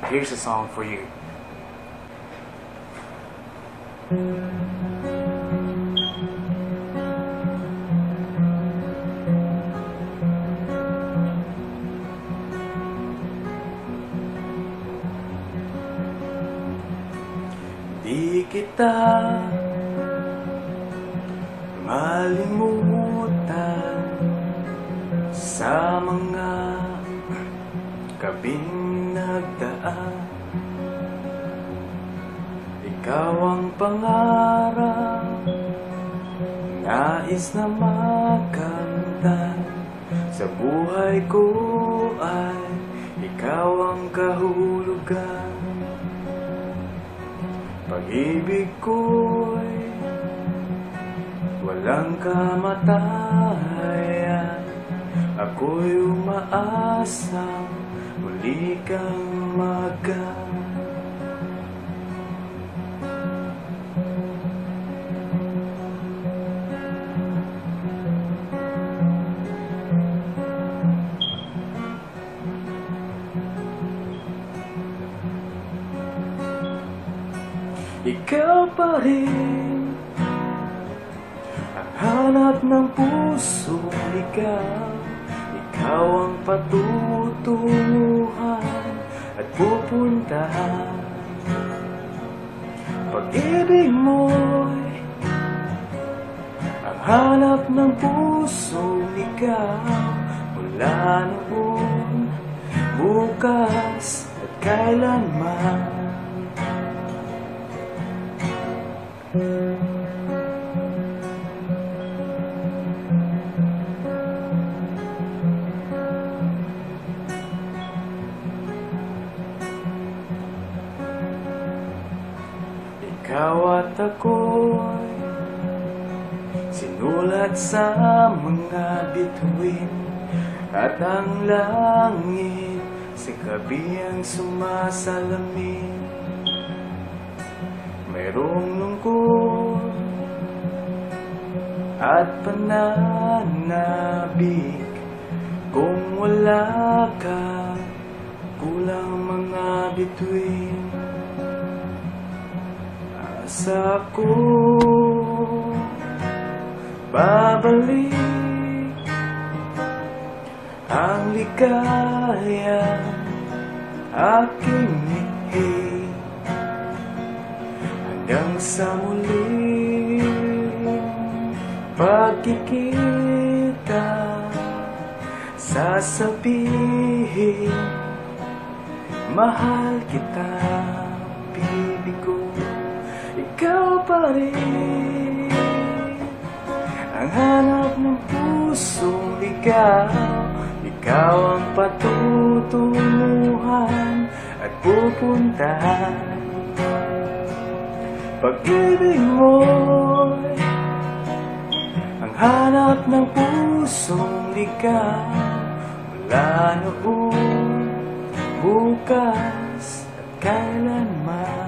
Here's a song for you. Di kita malimutan sa mga gabing nagdaan. Ikaw ang pangarap, nais na makamtan. Sa buhay ko ay ikaw ang kahulugan. Pag-ibig ko'y walang kamatayan. Ako'y umaasang muli kang magaan. Ikaw pa rin ang hanap ng pusong ligaw. Ikaw ang patutunguhan at pupuntahan. Pag-ibig mo'y ang hanap ng pusong ligaw. Mula noon, bukas at kailanman. Ikaw at ako'y sinulat sa mga bituin, at ang langit sa gabi ang sumasalamin. Mayroong lungkot at pananabik. Kung wala ka, kulang mga bituin. Asa ko babalik ang ligaya aking nihi, hanggang sa muling pagkikita. Sasabihin, mahal kita, baby ko. Ikaw pa rin ang hanap ng pusong ligaw. Ikaw ang patutunguhan at pupuntahan. Pag-ibig mo'y ang hanap ng pusong ligaw. Mula noon, bukas at kailanman.